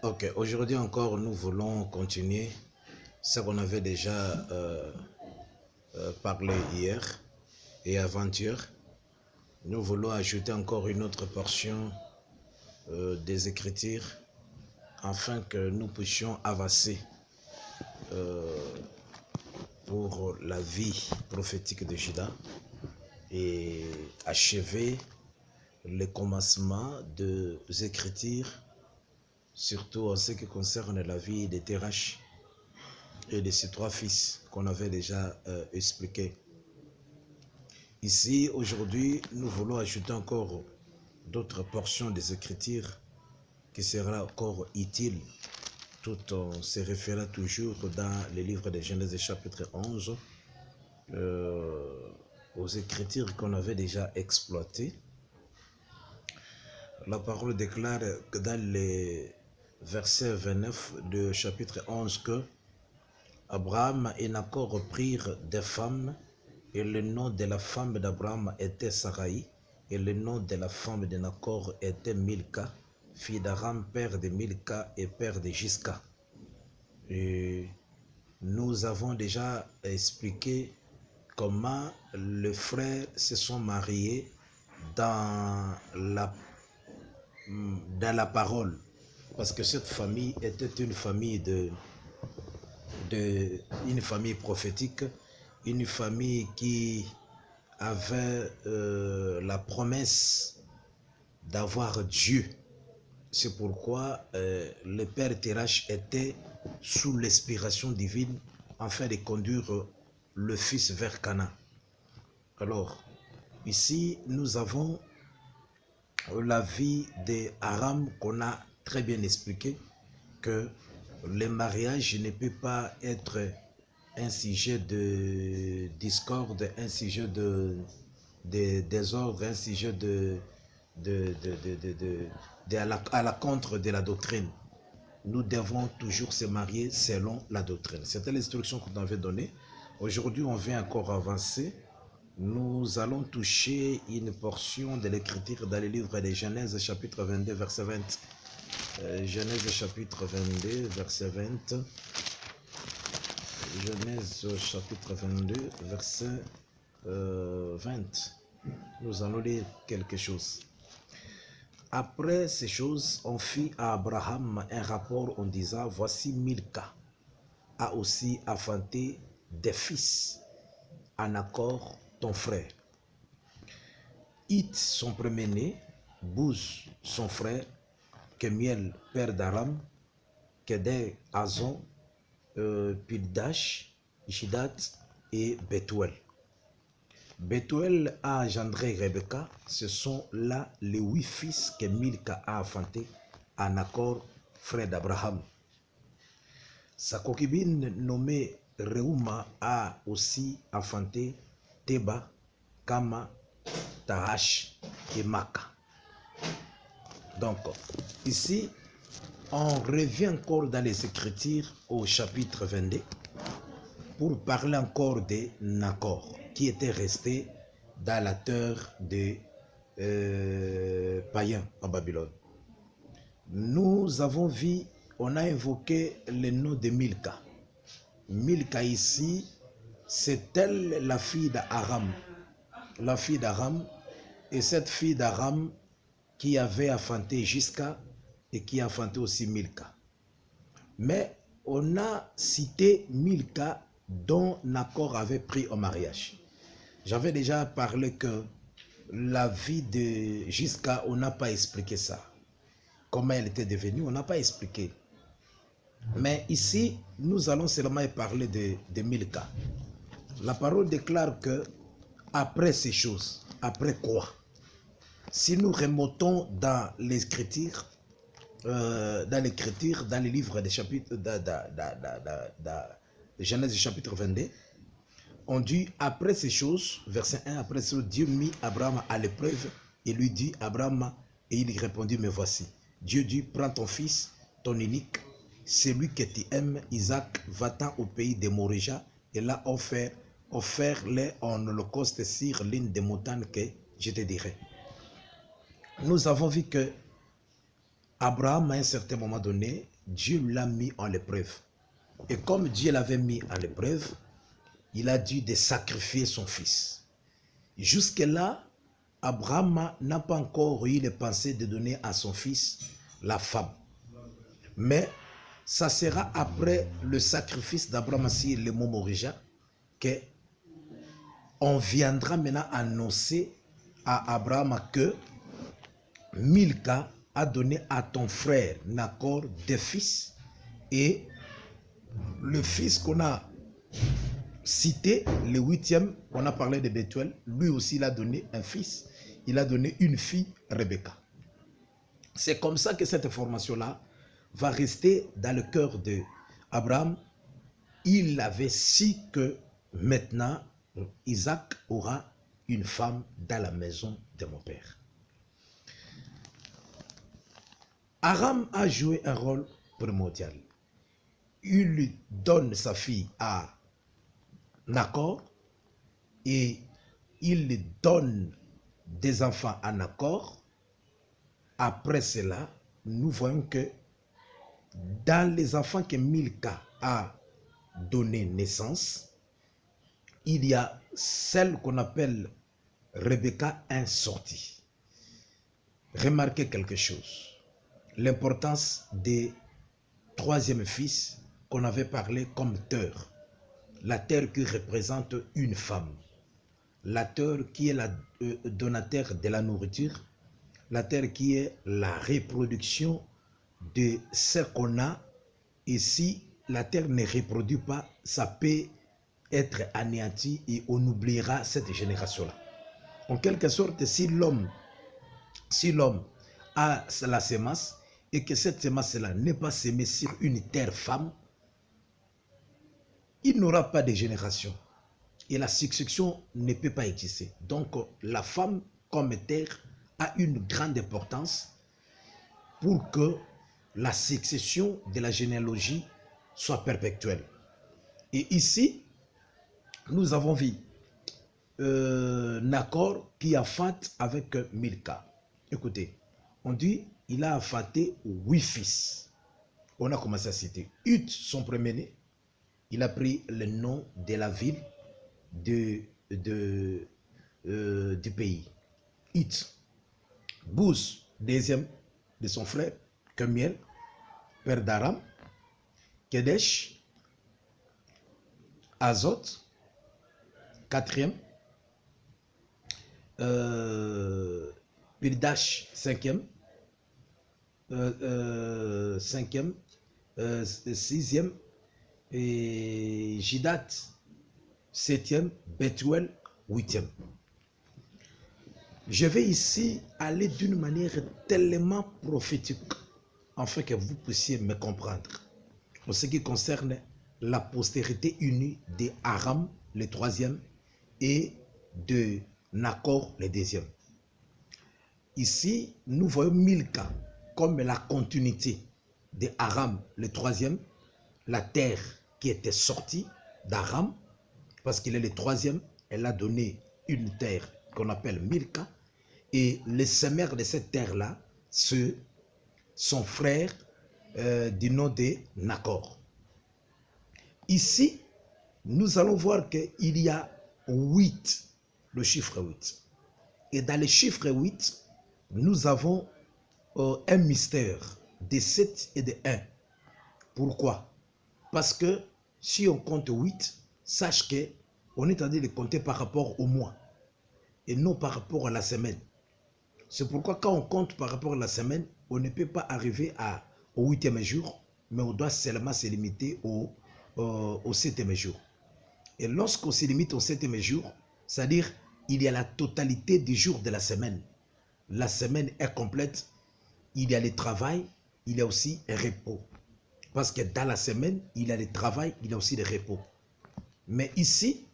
Ok, aujourd'hui encore, nous voulons continuer ce qu'on avait déjà parlé hier et avant-hier. Nous voulons ajouter encore une autre portion des Écritures afin que nous puissions avancer pour la vie prophétique de Judas et achever le commencement des Écritures, surtout en ce qui concerne la vie de Térach et de ses trois fils qu'on avait déjà expliqué. Ici, aujourd'hui, nous voulons ajouter encore d'autres portions des Écritures qui sera encore utile, tout en se référant toujours dans le livre de Genèse chapitre 11, aux Écritures qu'on avait déjà exploitées. La parole déclare que dans les versets 29 du chapitre 11 que Abraham et Nacor prirent des femmes, et le nom de la femme d'Abraham était Sarai, et le nom de la femme de Nacor était Milka, fille d'Aram, père de Milka et père de Gisca. Et nous avons déjà expliqué comment les frères se sont mariés dans la parole, parce que cette famille était une famille une famille prophétique, une famille qui avait la promesse d'avoir Dieu. C'est pourquoi le père Térach était sous l'inspiration divine afin de conduire le fils vers Canaan. Alors, ici, nous avons la vie d'Aram qu'on a très bien expliqué, que le mariage ne peut pas être un sujet de discorde, un sujet de désordre, un sujet à la contre de la doctrine. Nous devons toujours se marier selon la doctrine. C'était l'instruction qu'on avait donnée. Aujourd'hui, on vient encore avancer. Nous allons toucher une portion de l'écriture dans le livre de Genèse chapitre 22, verset 20. Genèse chapitre 22, verset 20. Genèse chapitre 22, verset 20. Nous allons lire quelque chose. Après ces choses, on fit à Abraham un rapport en disant, voici Milka a aussi enfanté des fils à Nacor, ton frère. Hit, son premier-né, Bouz, son frère, Kemiel, père d'Aram, Kedé, Azon, Pildash, Ishidat et Bethuel. Bethuel a engendré Rebecca. Ce sont là les 8 fils que Milka a enfantés à Nacor, frère d'Abraham. Sa concubine nommée Reuma a aussi enfanté Teba, Kama, Tahash et Maka. Donc, ici, on revient encore dans les Écritures au chapitre 22 pour parler encore de Nacor, qui était resté dans la terre des païens en Babylone. Nous avons vu, on a invoqué le nom de Milka. Milka ici, c'est elle la fille d'Aram. La fille d'Aram, et cette fille d'Aram qui avait enfanté Gisca et qui a enfanté aussi Milka. Mais on a cité Milka dont Nacor avait pris au mariage. J'avais déjà parlé que la vie de Gisca, on n'a pas expliqué ça. Comment elle était devenue, on n'a pas expliqué. Mais ici, nous allons seulement parler de Milka. La parole déclare que après ces choses, après quoi? Si nous remontons dans l'écriture, dans le livre des chapitres de Genèse chapitre 22, on dit après ces choses, verset 1, après ces choses, Dieu mit Abraham à l'épreuve et lui dit, Abraham, et il répondit, me voici. Dieu dit, prends ton fils, ton unique, celui que tu aimes, Isaac, va-t'en au pays de Moréja, et là offert-les en holocauste sur l'une des montagnes que je te dirai. Nous avons vu que Abraham, à un certain moment donné, Dieu l'a mis en épreuve. Et comme Dieu l'avait mis en épreuve, il a dû de sacrifier son fils. Jusque-là, Abraham n'a pas encore eu les pensées de donner à son fils la femme. Mais ça sera après le sacrifice d'Abraham sur le mont Morija que on viendra maintenant annoncer à Abraham que Milka a donné à ton frère Nacor des fils, et le fils qu'on a cité, le 8e, on a parlé de Bethuel, lui aussi il a donné un fils, il a donné une fille, Rebecca. C'est comme ça que cette information-là va rester dans le cœur d'Abraham. Il avait su que maintenant, Isaac aura une femme dans la maison de mon père. Aram a joué un rôle primordial. Il lui donne sa fille à Nacor et il lui donne des enfants à Nacor. Après cela, nous voyons que dans les enfants que Milka a donné naissance, il y a celle qu'on appelle Rebecca insortie. Remarquez quelque chose. L'importance des troisième fils qu'on avait parlé comme terre. La terre qui représente une femme. La terre qui est la donateur de la nourriture. La terre qui est la reproduction de ce qu'on a. Et si la terre ne reproduit pas, ça peut être anéanti et on oubliera cette génération-là. En quelque sorte, si l'homme a la semence et que cette semence-là n'est pas semée sur une terre femme, il n'aura pas de génération. Et la succession ne peut pas exister. Donc, la femme comme terre a une grande importance pour que la succession de la généalogie soit perpétuelle. Et ici, nous avons vu Nacor qui a fait avec Milka. Écoutez, on dit il a affaté 8 fils. On a commencé à citer. Ut, son premier-né, il a pris le nom de la ville du pays. Ut. Bouz, deuxième de son frère, Kemuel, père d'Aram, Kedesh, Azot, quatrième, Pildash, cinquième, sixième, et Jidat, septième, Bethuel, huitième. Je vais ici aller d'une manière tellement prophétique, afin que vous puissiez me comprendre. En ce qui concerne la postérité unie de Aram, le troisième, et de Nacor, le deuxième. Ici, nous voyons Milka comme la continuité de Aram, le troisième, la terre qui était sortie d'Aram, parce qu'il est le troisième, elle a donné une terre qu'on appelle Milka, et le semeur de cette terre-là, c'est son frère du nom de Nacor. Ici, nous allons voir qu'il y a 8, le chiffre 8. Et dans le chiffre 8, nous avons un mystère de 7 et de 1. Pourquoi? Parce que si on compte 8, sache qu'on est en train de compter par rapport au mois et non par rapport à la semaine. C'est pourquoi quand on compte par rapport à la semaine, on ne peut pas arriver au 8e jour, mais on doit seulement se limiter au 7e jour. Et lorsqu'on se limite au 7e jour, c'est-à-dire il y a la totalité des jours de la semaine. La semaine est complète, il y a le travail, il y a aussi un repos. Parce que dans la semaine, il y a le travail, il y a aussi le repos. Mais ici,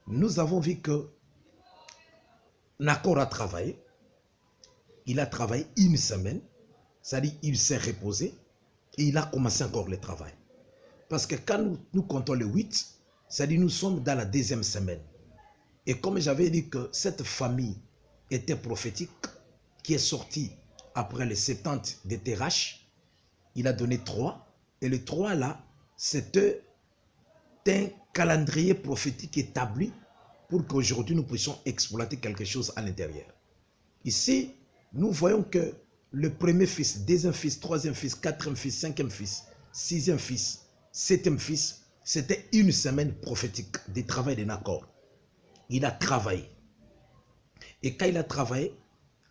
nous avons vu que Nacor a travaillé. Il a travaillé une semaine, c'est-à-dire il s'est reposé et il a commencé encore le travail. Parce que quand nous comptons le 8, c'est-à-dire nous sommes dans la deuxième semaine. Et comme j'avais dit que cette famille était prophétique, qui est sortie après les 70 de Terach, il a donné 3. Et le 3 là, c'était un calendrier prophétique établi pour qu'aujourd'hui nous puissions exploiter quelque chose à l'intérieur. Ici, nous voyons que le premier fils, deuxième fils, troisième fils, quatrième fils, cinquième fils, sixième fils, septième fils, c'était une semaine prophétique de travail de Nacor. Il a travaillé. Et quand il a travaillé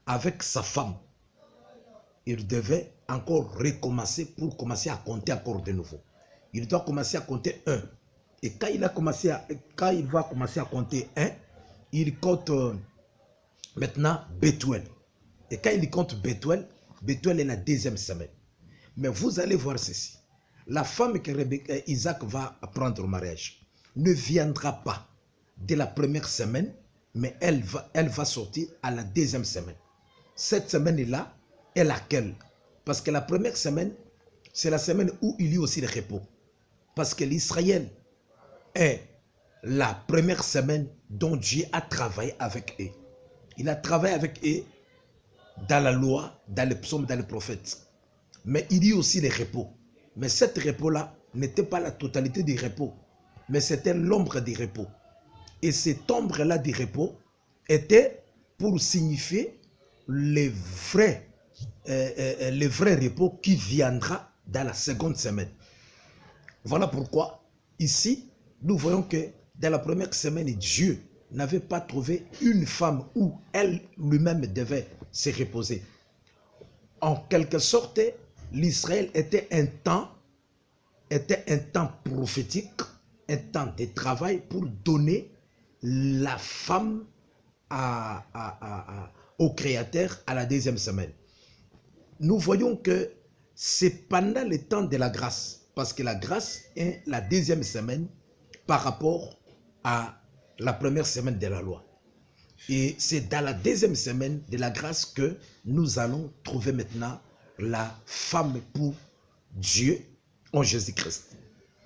avec sa femme, il devait encore recommencer pour commencer à compter encore de nouveau. Il doit commencer à compter 1. Et quand il va commencer à compter 1, il compte maintenant Bethuel. Et quand il compte Bethuel, Bethuel est la deuxième semaine. Mais vous allez voir ceci. La femme que Isaac va prendre au mariage ne viendra pas dès la première semaine, mais elle va sortir à la deuxième semaine. Cette semaine-là est laquelle? Parce que la première semaine, c'est la semaine où il y a aussi le repos. Parce que l'Israël est la première semaine dont Dieu a travaillé avec eux. Il a travaillé avec eux dans la loi, dans les psaumes, dans les prophètes. Mais il y a aussi les repos. Mais cet repos-là n'était pas la totalité du repos, mais c'était l'ombre du repos. Et cette ombre-là du repos était pour signifier le vrai repos qui viendra dans la seconde semaine. Voilà pourquoi, ici, nous voyons que dans la première semaine, Dieu n'avait pas trouvé une femme où elle lui-même devait se reposer. En quelque sorte, l'Israël était un temps prophétique, un temps de travail pour donner la femme au Créateur à la deuxième semaine. Nous voyons que c'est pendant le temps de la grâce, parce que la grâce est la deuxième semaine par rapport à la première semaine de la loi. Et c'est dans la deuxième semaine de la grâce que nous allons trouver maintenant la femme pour Dieu en Jésus-Christ.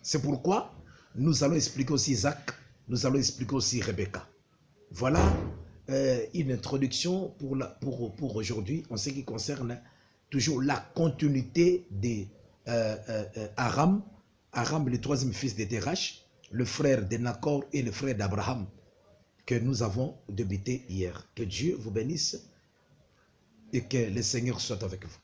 C'est pourquoi nous allons expliquer aussi Isaac, nous allons expliquer aussi Rebecca. Voilà une introduction pour aujourd'hui en ce qui concerne toujours la continuité de Aram, le troisième fils de Terach, le frère de Nacor et le frère d'Abraham, que nous avons débuté hier. Que Dieu vous bénisse et que le Seigneur soit avec vous.